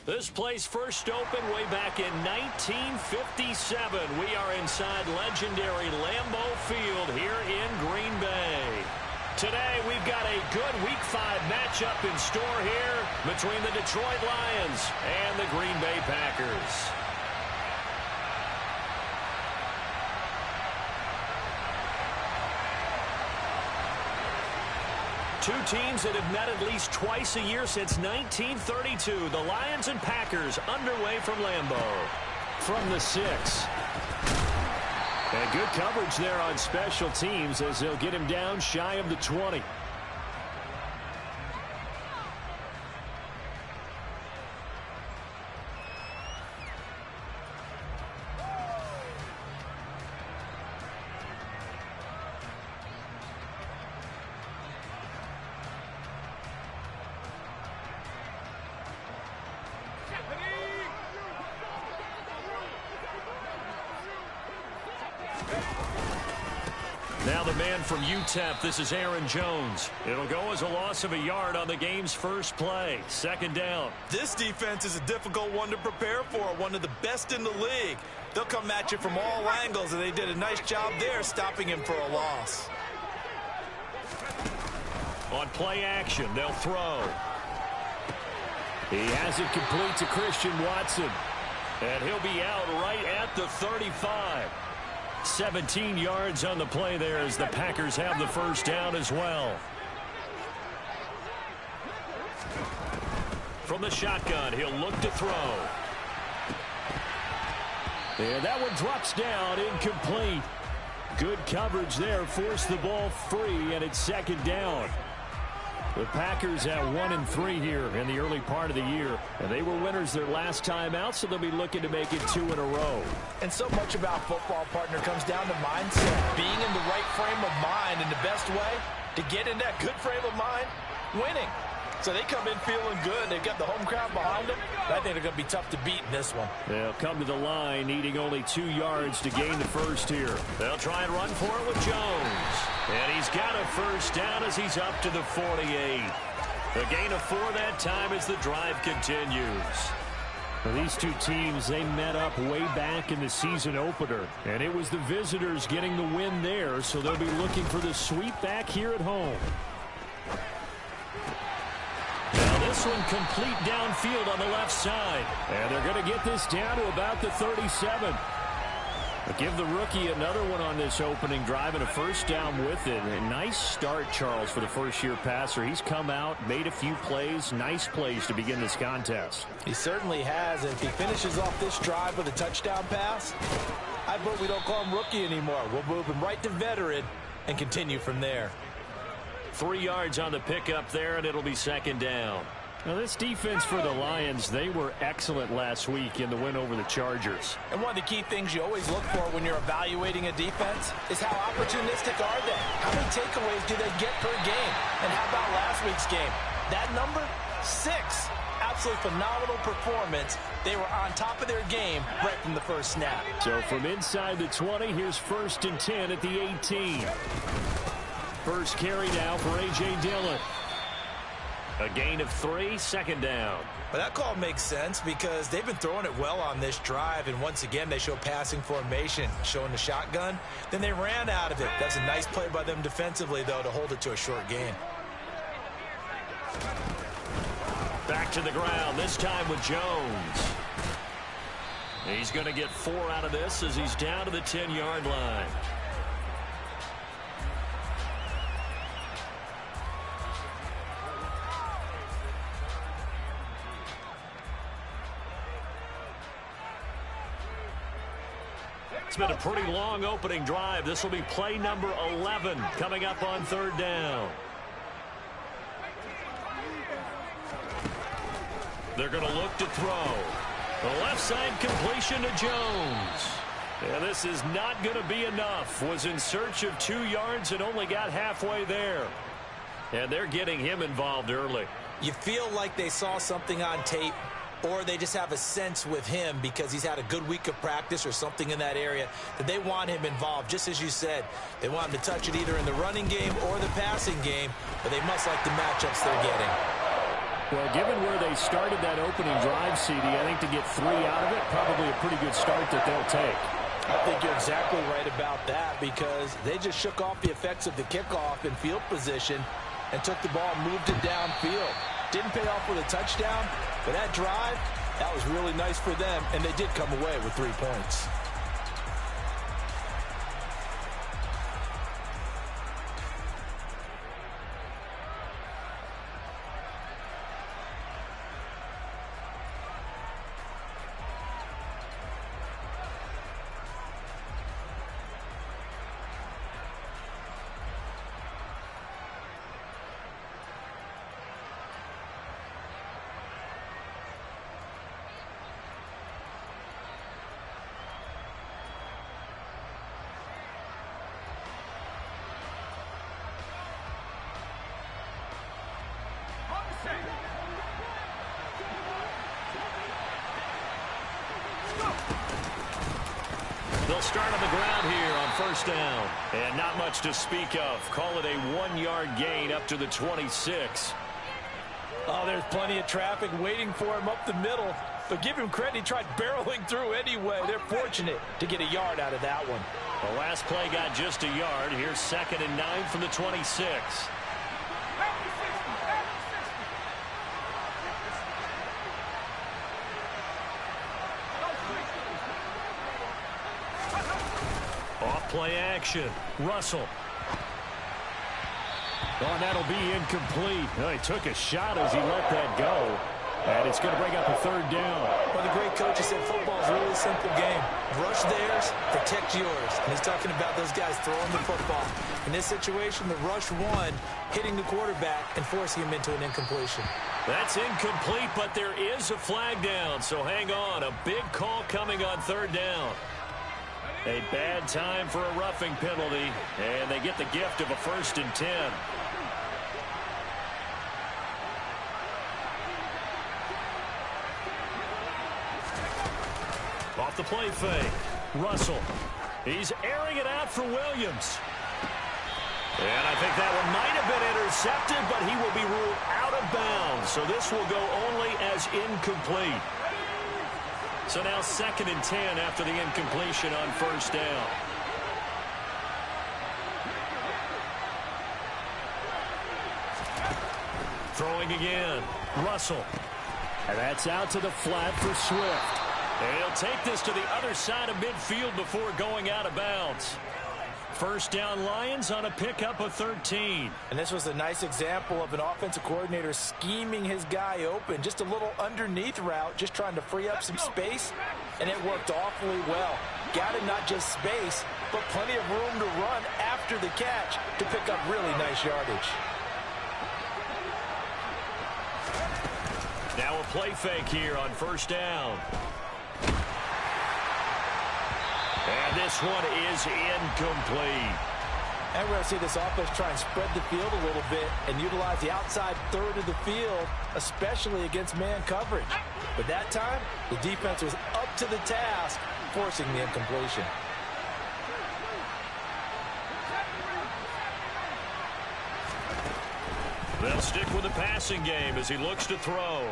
This place first opened way back in 1957. We are inside legendary Lambeau Field here in Green Bay. Today, we've got a good Week 5 matchup in store here between the Detroit Lions and the Green Bay Packers. Two teams that have met at least twice a year since 1932. The Lions and Packers underway from Lambeau. From the 6. And good coverage there on special teams as they'll get him down shy of the 20. Now the man from UTEP, this is Aaron Jones. It'll go as a loss of a yard on the game's first play. Second down. This defense is a difficult one to prepare for, one of the best in the league. They'll come at you from all angles, and they did a nice job there stopping him for a loss. On play action, they'll throw. He has it complete to Christian Watson. And he'll be out right at the 35. 17 yards on the play there as the Packers have the first down as well. From the shotgun, he'll look to throw. And that one drops down, incomplete. Good coverage there, forced the ball free, and it's second down. The Packers at 1-3 here in the early part of the year. And they were winners their last time out, so they'll be looking to make it 2 in a row. And so much about football, partner, comes down to mindset. Being in the right frame of mind, and the best way to get in that good frame of mind, winning. So they come in feeling good. They've got the home crowd behind them. I think they're going to be tough to beat in this one. They'll come to the line needing only 2 yards to gain the first here. They'll try and run for it with Jones. And he's got a first down as he's up to the 48. A gain of 4 that time as the drive continues. Well, these two teams, they met up way back in the season opener. And it was the visitors getting the win there, so they'll be looking for the sweep back here at home. Now this one complete downfield on the left side. And they're going to get this down to about the 37. But give the rookie another one on this opening drive and a first down with it. A nice start, Charles, for the first-year passer. He's come out, made a few plays, nice plays to begin this contest. He certainly has. And if he finishes off this drive with a touchdown pass, I vote we don't call him rookie anymore. We'll move him right to veteran and continue from there. 3 yards on the pickup there, and it'll be second down. Now, this defense for the Lions, they were excellent last week in the win over the Chargers. And one of the key things you always look for when you're evaluating a defense is how opportunistic are they? How many takeaways do they get per game? And how about last week's game? That number, 6. Absolutely phenomenal performance. They were on top of their game right from the first snap. So from inside the 20, here's 1st and 10 at the 18. First carry now for A.J. Dillon. A gain of 3, second down. But that call makes sense because they've been throwing it well on this drive, and once again they show passing formation, showing the shotgun. Then they ran out of it. That's a nice play by them defensively, though, to hold it to a short gain. Back to the ground, this time with Jones. He's going to get 4 out of this as he's down to the 10-yard line. It's been a pretty long opening drive. This will be play number 11 coming up on 3rd down. They're going to look to throw. The left side completion to Jones. And this is not going to be enough. Was in search of 2 yards and only got halfway there. And they're getting him involved early. You feel like they saw something on tape, or they just have a sense with him because he's had a good week of practice or something in that area that they want him involved. Just as you said, they want him to touch it either in the running game or the passing game, but they must like the matchups they're getting. Well, given where they started that opening drive, CD, I think to get 3 out of it, probably a pretty good start that they'll take. I think you're exactly right about that because they just shook off the effects of the kickoff in field position and took the ball and moved it downfield. Didn't pay off with a touchdown, but that drive, that was really nice for them, and they did come away with 3 points. They'll start on the ground here on first down. And not much to speak of. Call it a 1-yard gain up to the 26. Oh, there's plenty of traffic waiting for him up the middle. But give him credit, he tried barreling through anyway. They're fortunate to get a yard out of that one. The last play got just a yard. Here's 2nd and 9 from the 26. Play action. Russell. Oh, that'll be incomplete. Well, he took a shot as he let that go. And it's going to bring up a 3rd down. Well, the great coach said football is a really simple game. Rush theirs, protect yours. And he's talking about those guys throwing the football. In this situation, the rush won, hitting the quarterback and forcing him into an incompletion. That's incomplete, but there is a flag down. So hang on. A big call coming on 3rd down. A bad time for a roughing penalty, and they get the gift of a 1st and 10. Off the play fake, Russell. He's airing it out for Williams. And I think that one might have been intercepted, but he will be ruled out of bounds. So this will go only as incomplete. So now 2nd and 10 after the incompletion on 1st down. Throwing again. Russell. And that's out to the flat for Swift. And he'll take this to the other side of midfield before going out of bounds. 1st down Lions on a pickup of 13. And this was a nice example of an offensive coordinator scheming his guy open. Just a little underneath route, just trying to free up some space. And it worked awfully well. Got him not just space, but plenty of room to run after the catch to pick up really nice yardage. Now a play fake here on 1st down. And this one is incomplete. And we're going to see this offense try and spread the field a little bit and utilize the outside 3rd of the field, especially against man coverage. But that time, the defense was up to the task, forcing the incompletion. They'll stick with the passing game as he looks to throw.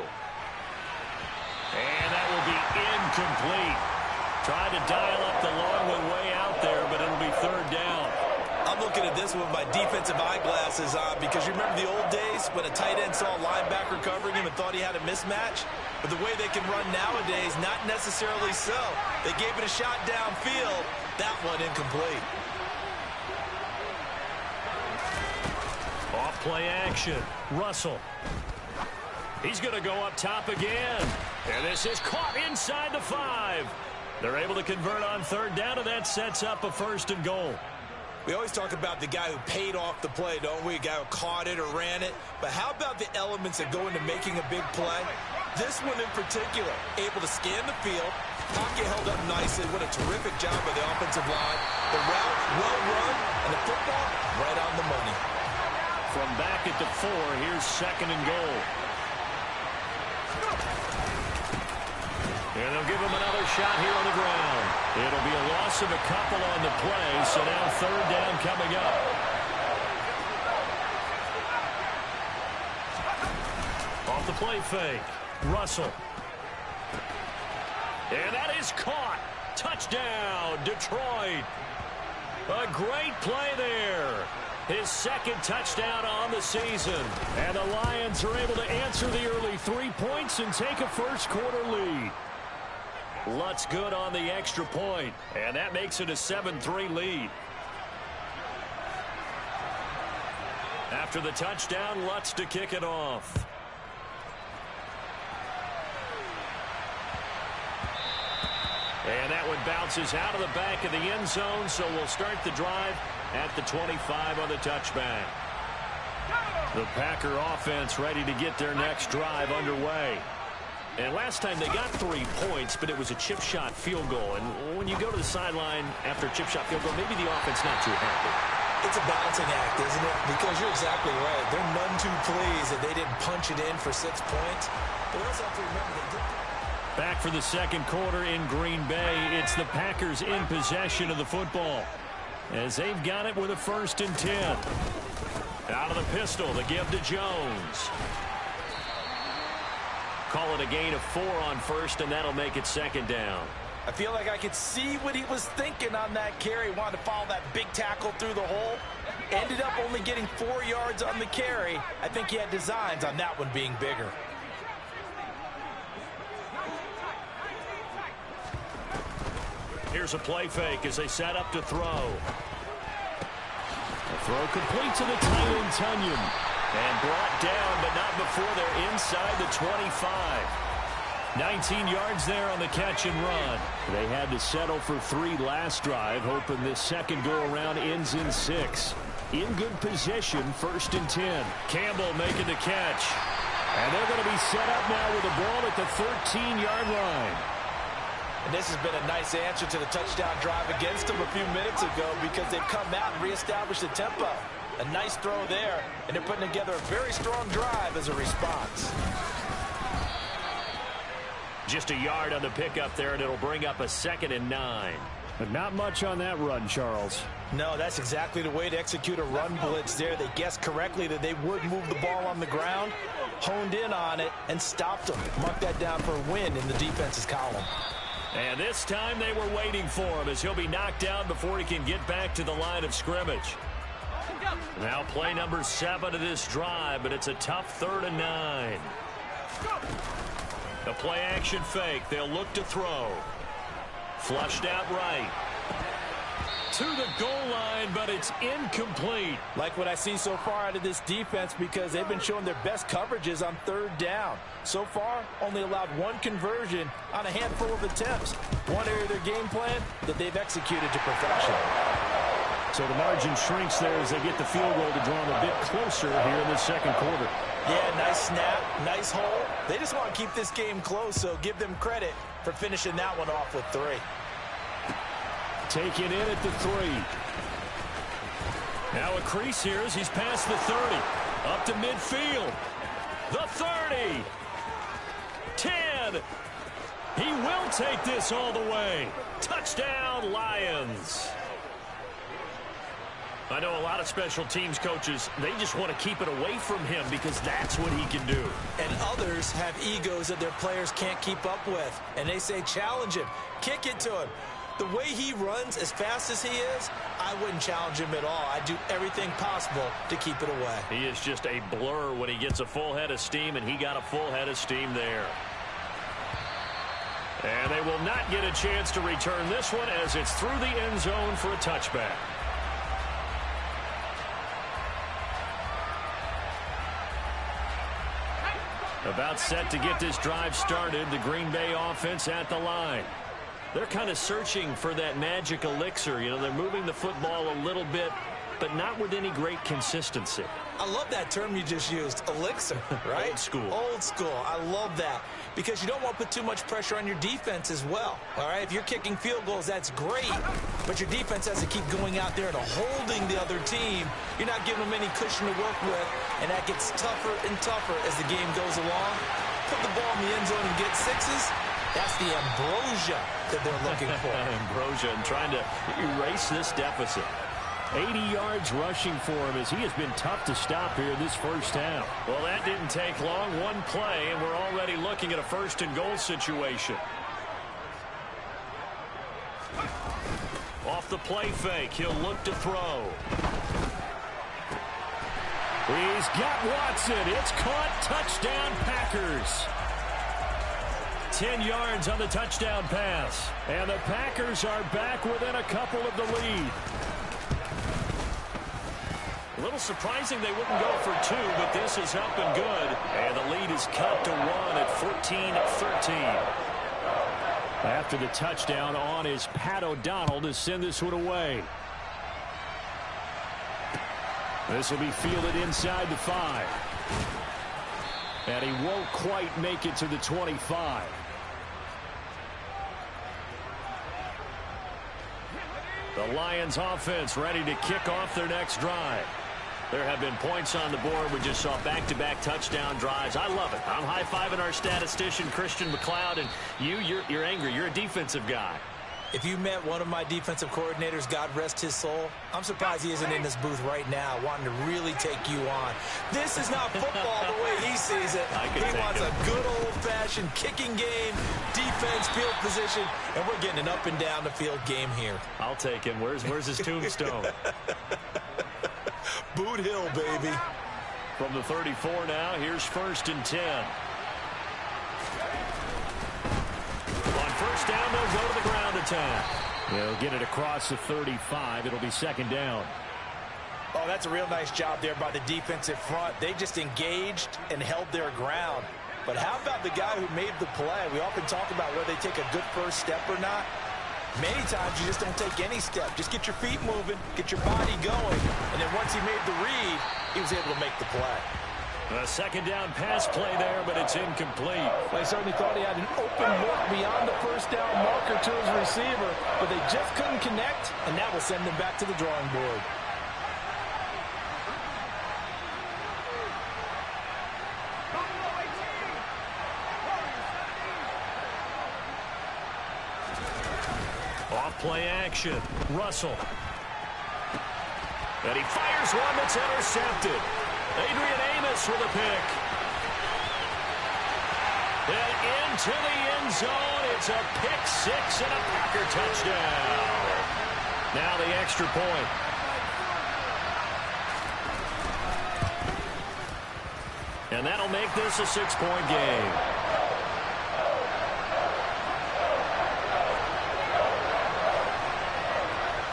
And that will be incomplete. Tried to dial up the long one way out there, but it'll be 3rd down. I'm looking at this with my defensive eyeglasses on because you remember the old days when a tight end saw a linebacker covering him and thought he had a mismatch? But the way they can run nowadays, not necessarily so. They gave it a shot downfield. That one incomplete. Off play action. Russell. He's going to go up top again. And this is caught inside the 5. They're able to convert on 3rd down, and that sets up a 1st and goal. We always talk about the guy who paid off the play, don't we? A guy who caught it or ran it. But how about the elements that go into making a big play? This one in particular, able to scan the field, pocket held up nicely. What a terrific job by the offensive line. The route, well run, and the football right on the money. From back at the 4, here's 2nd and goal. And they'll give him another shot here on the ground. It'll be a loss of a couple on the play, so now 3rd down coming up. Off the play fake. Russell. And that is caught. Touchdown, Detroit. A great play there. His second touchdown on the season. And the Lions are able to answer the early 3 points and take a first-quarter lead. Lutz good on the extra point, and that makes it a 7-3 lead. After the touchdown, Lutz to kick it off. And that one bounces out of the back of the end zone, so we'll start the drive at the 25 on the touchback. The Packer offense ready to get their next drive underway. And last time they got 3 points, but it was a chip shot field goal. And when you go to the sideline after a chip shot field goal, maybe the offense not too happy. It's a balancing act, isn't it? Because you're exactly right. They're none too pleased that they didn't punch it in for 6 points. But we also have to remember they did. Back for the second quarter in Green Bay. It's the Packers in possession of the football, as they've got it with a 1st and 10. Out of the pistol, the give to Jones. Call it a gain of 4 on first, and that'll make it 2nd down. I feel like I could see what he was thinking on that carry. Wanted to follow that big tackle through the hole. Ended up only getting 4 yards on the carry. I think he had designs on that one being bigger. Here's a play fake as they set up to throw. The throw complete to the tight end, Tunyon. And brought down, but not before they're inside the 25. 19 yards there on the catch and run. They had to settle for 3 last drive, hoping this second go-around ends in 6. In good position, 1st and 10. Campbell making the catch. And they're going to be set up now with the ball at the 13-yard line. And this has been a nice answer to the touchdown drive against them a few minutes ago, because they've come out and reestablished the tempo. A nice throw there, and they're putting together a very strong drive as a response. Just a yard on the pickup there, and it'll bring up a 2nd and 9. But not much on that run, Charles. No, that's exactly the way to execute a run blitz there. They guessed correctly that they would move the ball on the ground, honed in on it, and stopped them. Mark that down for a win in the defense's column. And this time they were waiting for him, as he'll be knocked down before he can get back to the line of scrimmage. Now play number 7 of this drive, but it's a tough 3rd and 9. A play action fake. They'll look to throw. Flushed out right. To the goal line, but it's incomplete. Like what I see so far out of this defense, because they've been showing their best coverages on 3rd down. So far, only allowed 1 conversion on a handful of attempts. One area of their game plan that they've executed to perfection. So the margin shrinks there as they get the field goal to draw them a bit closer here in the second quarter. Yeah, nice snap, nice hole. They just want to keep this game close, so give them credit for finishing that one off with 3. Taken in at the 3. Now a crease here as he's past the 30. Up to midfield. The 30. 10. He will take this all the way. Touchdown, Lions. I know a lot of special teams coaches, they just want to keep it away from him because that's what he can do. And others have egos that their players can't keep up with. And they say, challenge him. Kick it to him. The way he runs as fast as he is, I wouldn't challenge him at all. I'd do everything possible to keep it away. He is just a blur when he gets a full head of steam, and he got a full head of steam there. And they will not get a chance to return this one as it's through the end zone for a touchback. About set to get this drive started, the Green Bay offense at the line. They're kind of searching for that magic elixir. You know, they're moving the football a little bit, but not with any great consistency. I love that term you just used, elixir, right? Old school. Old school. I love that because you don't want to put too much pressure on your defense as well, all right? If you're kicking field goals, that's great, but your defense has to keep going out there and holding the other team. You're not giving them any cushion to work with, and that gets tougher and tougher as the game goes along. Put the ball in the end zone and get 6s. That's the ambrosia that they're looking for. Ambrosia and trying to erase this deficit. 80 yards rushing for him as he has been tough to stop here this first half. Well, that didn't take long. One play, and we're already looking at a first and goal situation. Off the play fake, he'll look to throw. He's got Watson. It's caught. Touchdown, Packers. 10 yards on the touchdown pass. And the Packers are back within a couple of the lead. A little surprising they wouldn't go for 2, but this is up and good. And the lead is cut to 1 at 14-13. After the touchdown on is Pat O'Donnell to send this one away. This will be fielded inside the 5. And he won't quite make it to the 25. The Lions offense ready to kick off their next drive. There have been points on the board. We just saw back-to-back touchdown drives. I love it. I'm high-fiving our statistician, Christian McLeod, and you're angry. You're a defensive guy. If you met one of my defensive coordinators, God rest his soul, I'm surprised he isn't in this booth right now wanting to really take you on. This is not football the way he sees it. He wants a good old-fashioned kicking game, defense, field position, and we're getting an up-and-down-the-field game here. I'll take him. Where's his tombstone? Boot Hill, baby. From the 34 now, here's 1st and 10. On first down, they'll go to the ground attack. They'll get it across the 35. It'll be 2nd down. Oh, that's a real nice job there by the defensive front. They just engaged and held their ground. But how about the guy who made the play? We often talk about whether they take a good first step or not. Many times you just don't take any step. Just get your feet moving, get your body going, and then once he made the read, he was able to make the play. A 2nd down pass play there, but it's incomplete. They certainly thought he had an open look beyond the first down marker to his receiver, but they just couldn't connect, and that will send them back to the drawing board. Play action. Russell. And he fires one that's intercepted. Adrian Amos with a pick. And into the end zone. It's a pick 6 and a Packer touchdown. Now the extra point. And that'll make this a 6-point game.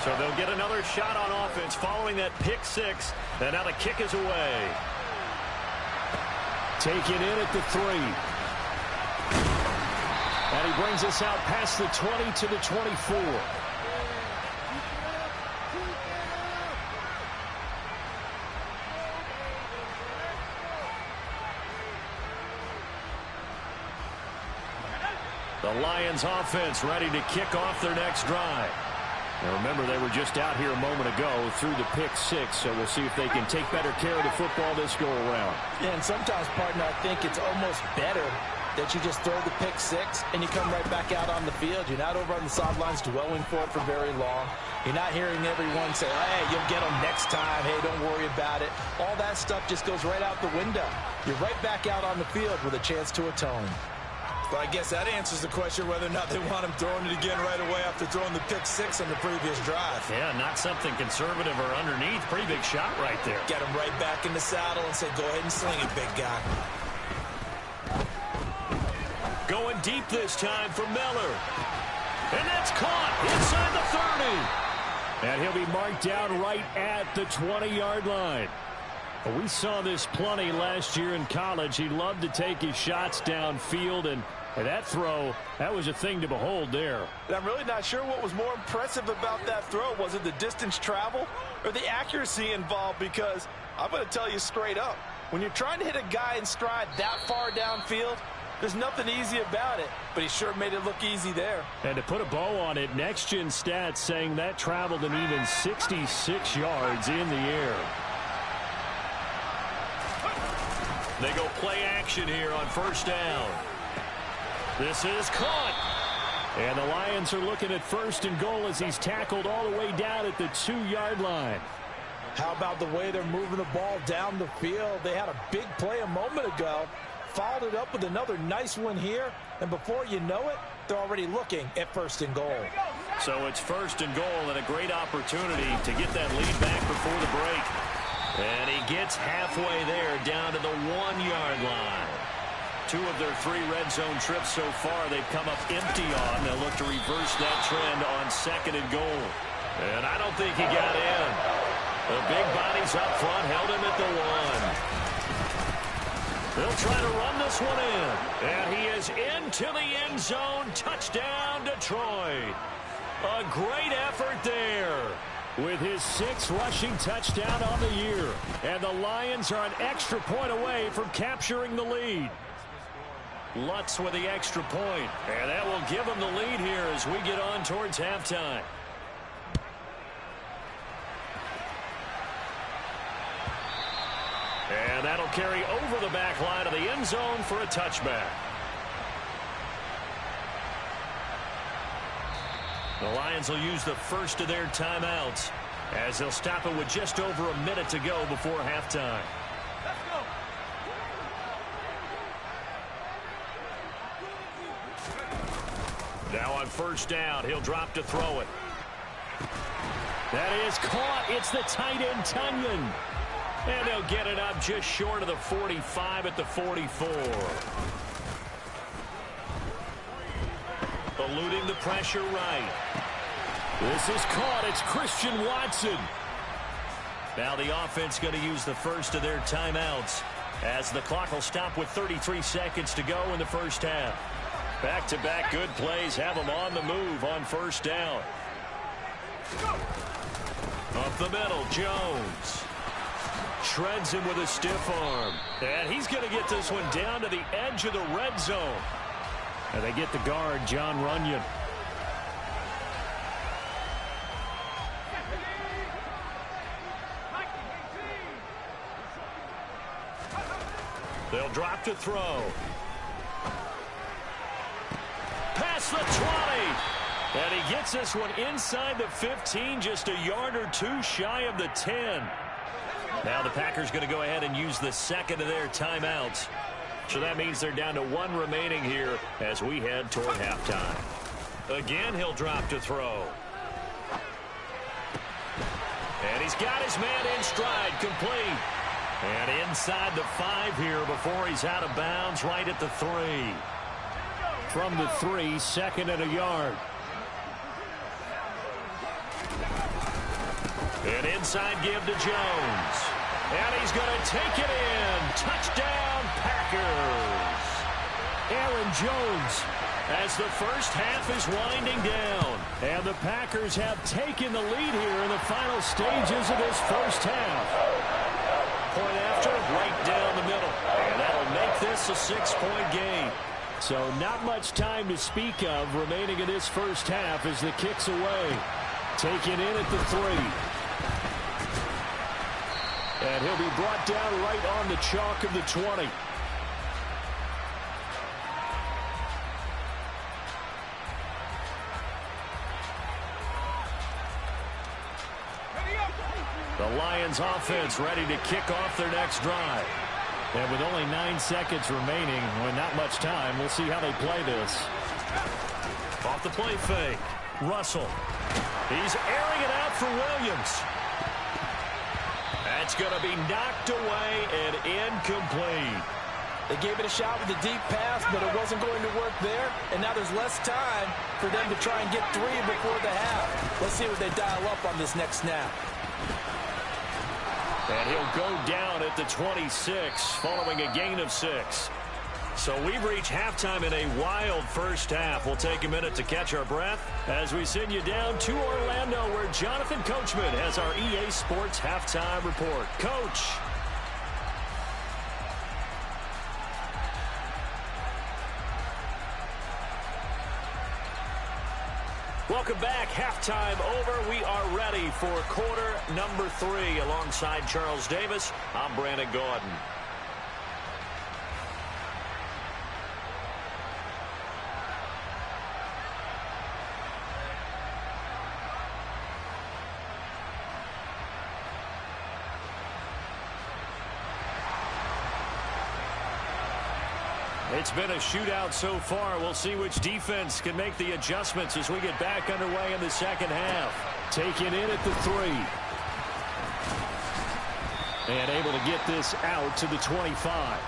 So they'll get another shot on offense following that pick 6. And now the kick is away. Taken in at the 3. And he brings us out past the 20 to the 24. The Lions offense ready to kick off their next drive. Now remember, they were just out here a moment ago through the pick 6, so we'll see if they can take better care of the football this go-around. Yeah, and sometimes, partner, I think it's almost better that you just throw the pick 6 and you come right back out on the field. You're not over on the sidelines dwelling for it for very long. You're not hearing everyone say, hey, you'll get them next time. Hey, don't worry about it. All that stuff just goes right out the window. You're right back out on the field with a chance to atone. But I guess that answers the question whether or not they want him throwing it again right away after throwing the pick 6 on the previous drive. Yeah, not something conservative or underneath. Pretty big shot right there. Get him right back in the saddle and say, go ahead and sling it, big guy. Going deep this time for Miller. And that's caught inside the 30. And he'll be marked down right at the 20-yard line. We saw this plenty last year in college. He loved to take his shots downfield, and that throw, that was a thing to behold there. And I'm really not sure what was more impressive about that throw. Was it the distance travel or the accuracy involved? Because I'm going to tell you straight up, when you're trying to hit a guy in stride that far downfield, there's nothing easy about it, but he sure made it look easy there. And to put a bow on it, Next Gen Stats saying that traveled an even 66 yards in the air. They go play action here on first down. This is caught. And the Lions are looking at 1st and goal as he's tackled all the way down at the 2-yard line. How about the way they're moving the ball down the field? They had a big play a moment ago, followed it up with another nice one here, and before you know it, they're already looking at 1st and goal. So it's 1st and goal and a great opportunity to get that lead back before the break. And he gets halfway there down to the 1-yard line. 2 of their 3 red zone trips so far they've come up empty on. They'll look to reverse that trend on 2nd and goal. And I don't think he got in. The big bodies up front held him at the 1. They'll try to run this one in. And he is into the end zone. Touchdown, Detroit. A great effort there. With his 6th rushing touchdown on the year. And the Lions are an extra point away from capturing the lead. Lutz with the extra point. And that will give him the lead here as we get on towards halftime. And that'll carry over the back line of the end zone for a touchback. The Lions will use the first of their timeouts as they'll stop it with just over a minute to go before halftime. Let's go. Now on 1st down, he'll drop to throw it. That is caught. It's the tight end, Tunyon. And they'll get it up just short of the 45 at the 44. Eluding the pressure right. This is caught. It's Christian Watson. Now the offense going to use the first of their timeouts as the clock will stop with 33 seconds to go in the first half. Back-to-back good plays have them on the move on 1st down. Up the middle, Jones. Shreds him with a stiff arm. And he's going to get this one down to the edge of the red zone. And they get the guard, John Runyon. They'll drop to throw. Past the 20. And he gets this one inside the 15, just a yard or 2 shy of the 10. Now the Packers going to go ahead and use the 2nd of their timeouts. So that means they're down to 1 remaining here as we head toward halftime. Again, he'll drop to throw. And he's got his man in stride, complete. And inside the 5 here before he's out of bounds right at the 3. From the 3, 2nd and a yard. An inside give to Jones. And he's going to take it in. Touchdown, Packers. Aaron Jones as the first half is winding down. And the Packers have taken the lead here in the final stages of this first half. Point after, right down the middle. And that'll make this a 6-point game. So not much time to speak of remaining in this first half as the kick's away. Taken in at the 3. And he'll be brought down right on the chalk of the 20. The Lions offense ready to kick off their next drive. And with only 9 seconds remaining, with not much time, we'll see how they play this. Off the play fake. Russell. He's airing it out for Williams. That's going to be knocked away and incomplete. They gave it a shot with a deep pass, but it wasn't going to work there. And now there's less time for them to try and get 3 before the half. Let's see what they dial up on this next snap. And he'll go down at the 26 following a gain of 6. So we've reached halftime in a wild first half. We'll take a minute to catch our breath as we send you down to Orlando, where Jonathan Coachman has our EA Sports halftime report. Coach. Welcome back. Halftime over. We are ready for quarter number 3 alongside Charles Davis. I'm Brandon Gordon. It's been a shootout so far. We'll see which defense can make the adjustments as we get back underway in the second half. Taken in at the 3. And able to get this out to the 25.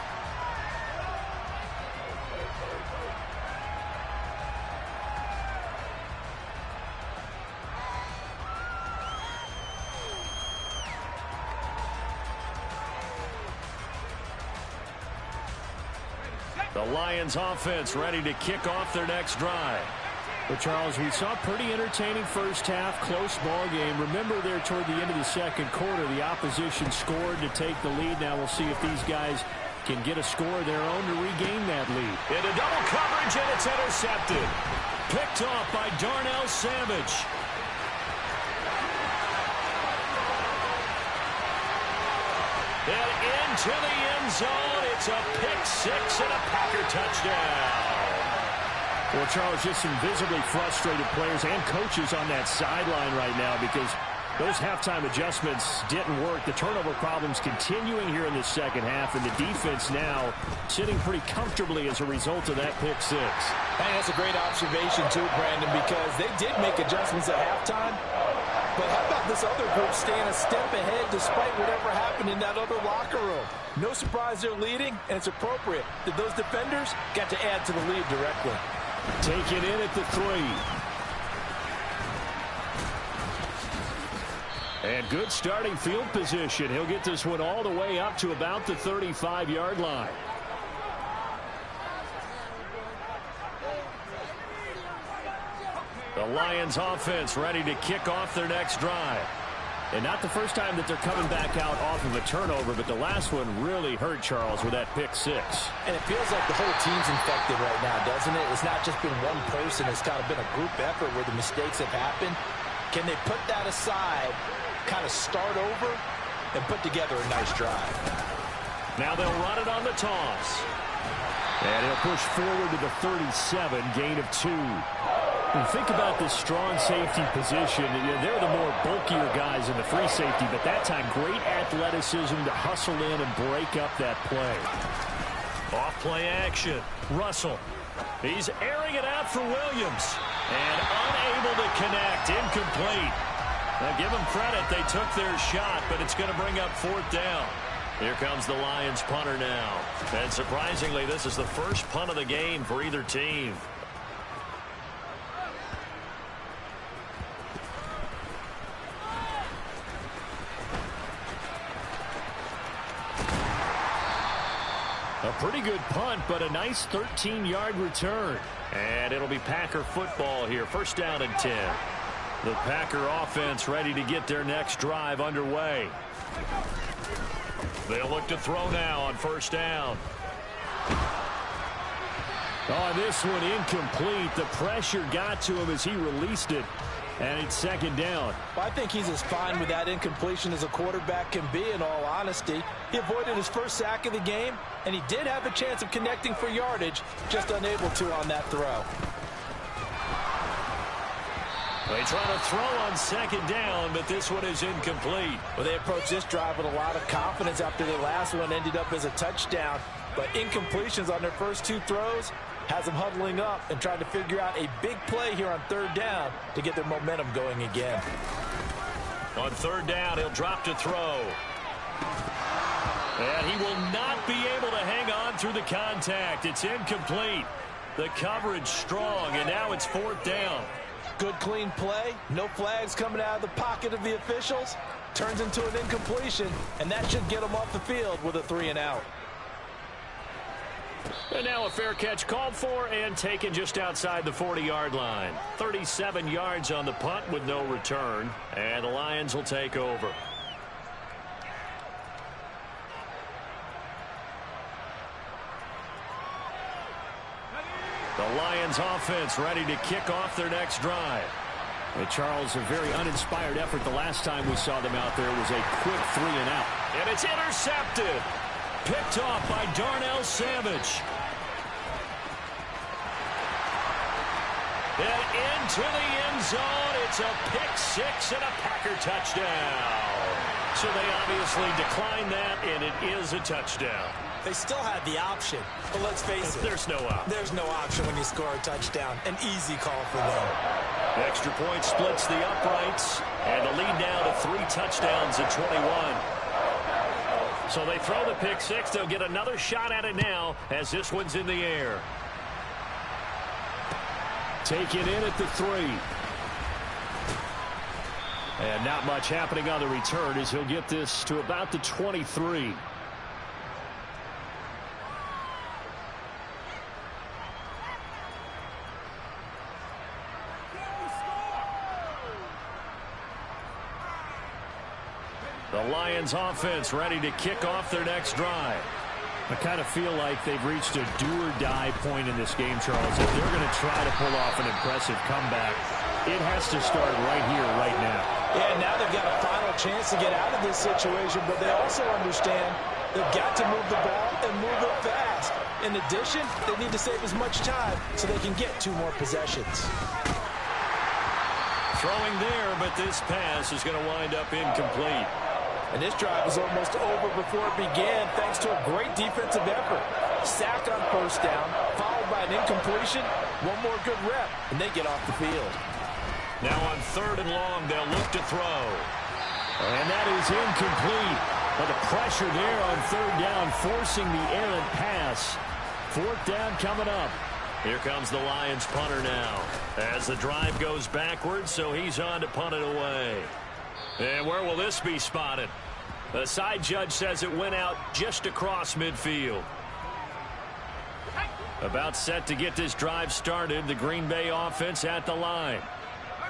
The Lions offense ready to kick off their next drive. But Charles, we saw a pretty entertaining first half, close ball game. Remember there toward the end of the second quarter, the opposition scored to take the lead. Now we'll see if these guys can get a score of their own to regain that lead. Into double coverage, and it's intercepted. Picked off by Darnell Savage. And into the end zone. It's a pick 6 and a Packer touchdown. Well, Charles, just some visibly frustrated players and coaches on that sideline right now because those halftime adjustments didn't work. The turnover problems continuing here in the second half, and the defense now sitting pretty comfortably as a result of that pick 6. Hey, that's a great observation too, Brandon, because they did make adjustments at halftime. But how about this other group staying a step ahead despite whatever happened in that other locker room? No surprise they're leading, and it's appropriate that those defenders got to add to the lead directly. Taken in at the 3. And good starting field position. He'll get this one all the way up to about the 35-yard line. The Lions offense ready to kick off their next drive. And not the first time that they're coming back out off of a turnover, but the last one really hurt, Charles, with that pick 6. And it feels like the whole team's infected right now, doesn't it? It's not just been one person. It's kind of been a group effort where the mistakes have happened. Can they put that aside, kind of start over, and put together a nice drive? Now they'll run it on the toss. And he'll push forward to the 37, gain of 2. And think about this strong safety position. They're the more bulkier guys in the free safety, but that time great athleticism to hustle in and break up that play. Off play action. Russell. He's airing it out for Williams. And unable to connect. Incomplete. Now give them credit. They took their shot, but it's going to bring up 4th down. Here comes the Lions punter now. And surprisingly, this is the first punt of the game for either team. A pretty good punt, but a nice 13-yard return. And it'll be Packer football here. First down and 10. The Packer offense ready to get their next drive underway. They'll look to throw now on first down. Oh, this one incomplete. The pressure got to him as he released it. And it's second down. Well, I think he's as fine with that incompletion as a quarterback can be, in all honesty. He avoided his first sack of the game, and he did have a chance of connecting for yardage, just unable to on that throw. They try to throw on second down, but this one is incomplete. Well, they approached this drive with a lot of confidence after the last one ended up as a touchdown. But incompletions on their first 2 throws has them huddling up and trying to figure out a big play here on third down to get their momentum going again. On third down, he'll drop to throw. And he will not be able to hang on through the contact. It's incomplete. The coverage strong, and now it's 4th down. Good clean play. No flags coming out of the pocket of the officials. Turns into an incompletion, and that should get them off the field with a 3-and-out. And now a fair catch called for and taken just outside the 40-yard line. 37 yards on the punt with no return. And the Lions will take over. The Lions offense ready to kick off their next drive. And Charles, a very uninspired effort the last time we saw them out there was a quick 3-and-out. And it's intercepted. Picked off by Darnell Savage. And into the end zone. It's a pick 6 and a Packer touchdown. So they obviously declined that, and it is a touchdown. They still had the option, but let's face it. There's no option. There's no option when you score a touchdown. An easy call for them. Extra point splits the uprights, and the lead now to 3 touchdowns at 21. So they throw the pick six. They'll get another shot at it now as this one's in the air. Taken in at the 3. And not much happening on the return as he'll get this to about the 23. The Lions offense ready to kick off their next drive. I kind of feel like they've reached a do-or-die point in this game, Charles. If they're going to try to pull off an impressive comeback, it has to start right here, right now. Yeah, now they've got a final chance to get out of this situation, but they also understand they've got to move the ball and move it fast. In addition, they need to save as much time so they can get 2 more possessions. Throwing there, but this pass is going to wind up incomplete. And this drive was almost over before it began thanks to a great defensive effort. Sacked on first down, followed by an incompletion. One more good rep, and they get off the field. Now on 3rd and long, they'll look to throw. And that is incomplete. But the pressure there on 3rd down, forcing the errant pass. 4th down coming up. Here comes the Lions punter now. As the drive goes backwards, so he's on to punt it away. And where will this be spotted? The side judge says it went out just across midfield. About set to get this drive started, the Green Bay offense at the line.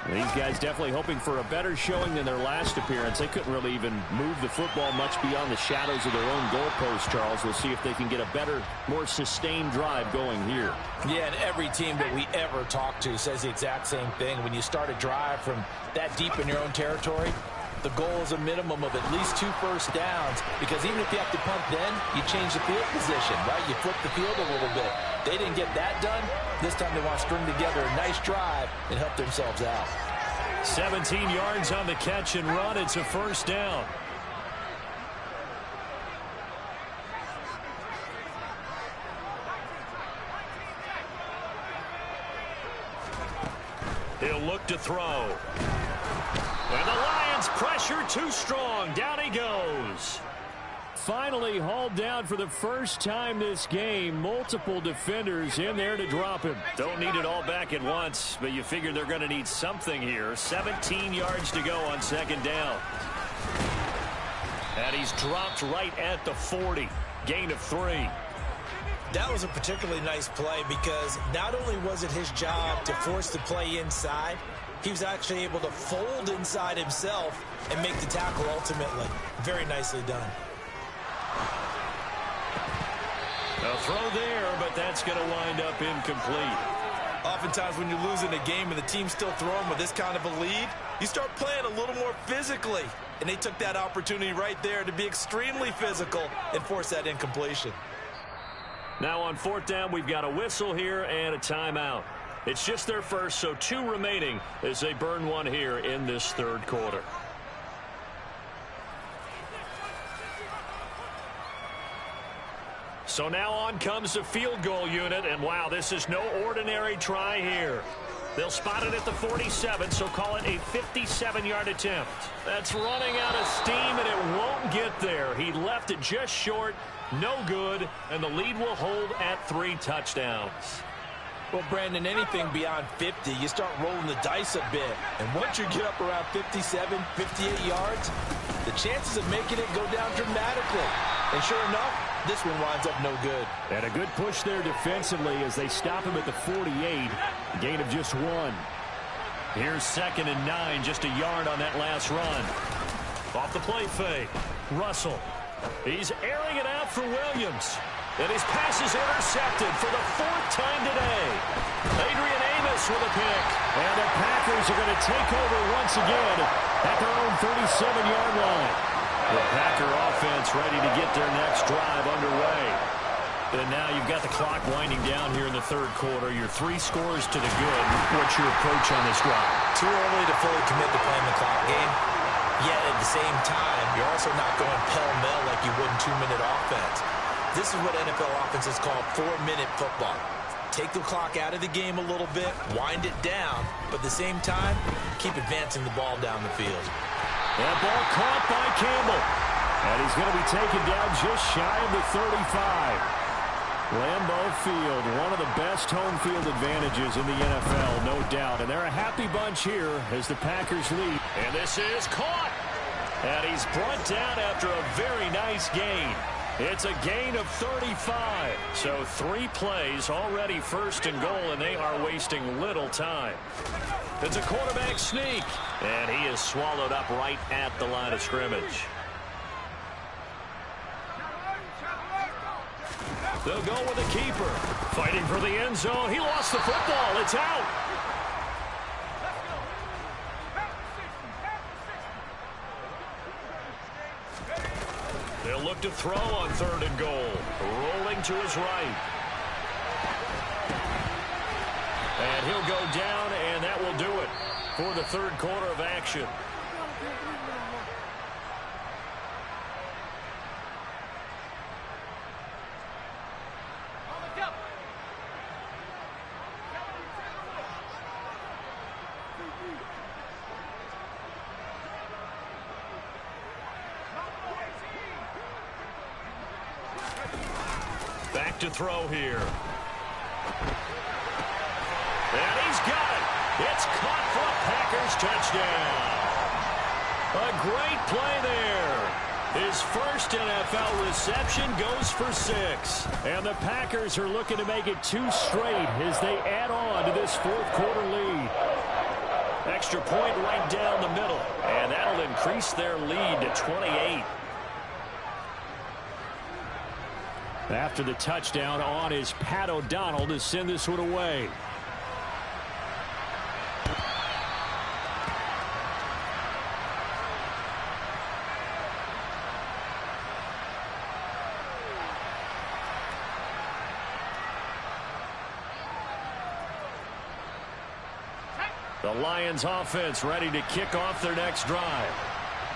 These guys definitely hoping for a better showing than their last appearance. They couldn't really even move the football much beyond the shadows of their own goalpost, Charles. We'll see if they can get a better, more sustained drive going here. Yeah, and every team that we ever talk to says the exact same thing. When you start a drive from that deep in your own territory, the goal is a minimum of at least 2 first downs, because even if you have to punt then, you change the field position, right? You flip the field a little bit. They didn't get that done. This time they want to string together a nice drive and help themselves out. 17 yards on the catch and run. It's a first down. He'll look to throw. And the Lions pressure too strong. Down he goes. Finally hauled down for the first time this game. Multiple defenders in there to drop him. Don't need it all back at once, but you figure they're going to need something here. 17 yards to go on 2nd down. And he's dropped right at the 40. Gain of 3. That was a particularly nice play because not only was it his job to force the play inside, he was actually able to fold inside himself and make the tackle ultimately. Very nicely done. A throw there, but that's going to wind up incomplete. Oftentimes when you're losing a game and the team's still throwing with this kind of a lead, you start playing a little more physically. And they took that opportunity right there to be extremely physical and force that incompletion. Now on 4th down, we've got a whistle here and a timeout. It's just their first, so 2 remaining as they burn one here in this 3rd quarter. So now on comes the field goal unit, and wow, this is no ordinary try here. They'll spot it at the 47, so call it a 57-yard attempt. That's running out of steam, and it won't get there. He left it just short, no good, and the lead will hold at 3 touchdowns. Well, Brandon, anything beyond 50, you start rolling the dice a bit. And once you get up around 57, 58 yards, the chances of making it go down dramatically. And sure enough, this one winds up no good. And a good push there defensively as they stop him at the 48. A gain of just 1. Here's 2nd and 9, just a yard on that last run. Off the play fake. Russell. He's airing it out for Williams. And his pass is intercepted for the 4th time today. Adrian Amos with a pick. And the Packers are going to take over once again at their own 37-yard line. The Packer offense ready to get their next drive underway. And now you've got the clock winding down here in the 3rd quarter. You're 3 scores to the good. What's your approach on this drive? Too early to fully commit to playing the clock game. Yet at the same time, you're also not going pell-mell like you would in 2-minute offense. This is what NFL offenses call 4-minute football. Take the clock out of the game a little bit, wind it down, but at the same time, keep advancing the ball down the field. That ball caught by Campbell. And he's going to be taken down just shy of the 35. Lambeau Field, one of the best home field advantages in the NFL, no doubt. And they're a happy bunch here as the Packers lead. And this is caught. And he's brought down after a very nice gain. It's a gain of 35. So 3 plays, already first and goal, and they are wasting little time. It's a quarterback sneak. And he is swallowed up right at the line of scrimmage. They'll go with the keeper. Fighting for the end zone. He lost the football. It's out. They'll look to throw on 3rd and goal. Rolling to his right. And he'll go down, and that will do it for the 3rd quarter of action. Back to throw here. And he's got it. It's caught for a Packers touchdown. A great play there. His first NFL reception goes for 6. And the Packers are looking to make it 2 straight as they add on to this 4th quarter lead. Extra point right down the middle. And that'll increase their lead to 28. After the touchdown, on is Pat O'Donnell to send this one away. The Lions offense ready to kick off their next drive.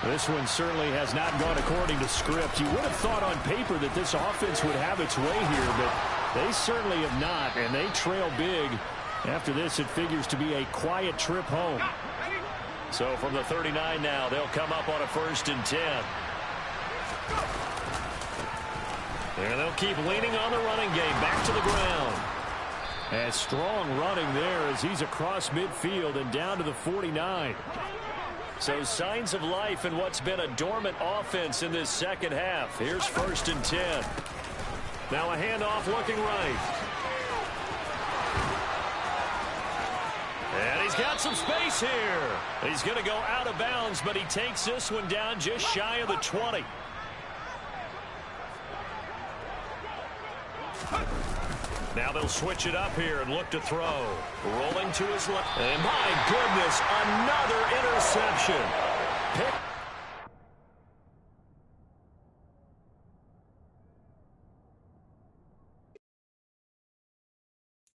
This one certainly has not gone according to script. You would have thought on paper that this offense would have its way here, but they certainly have not, and they trail big. After this, it figures to be a quiet trip home. So from the 39 now, they'll come up on a 1st and 10. And they'll keep leaning on the running game back to the ground. And strong running there as he's across midfield and down to the 49. So signs of life in what's been a dormant offense in this second half. Here's 1st and 10. Now a handoff looking right. And he's got some space here. He's going to go out of bounds, but he takes this one down just shy of the 20. Now they'll switch it up here and look to throw. Rolling to his left. And my goodness, another interception. Pick.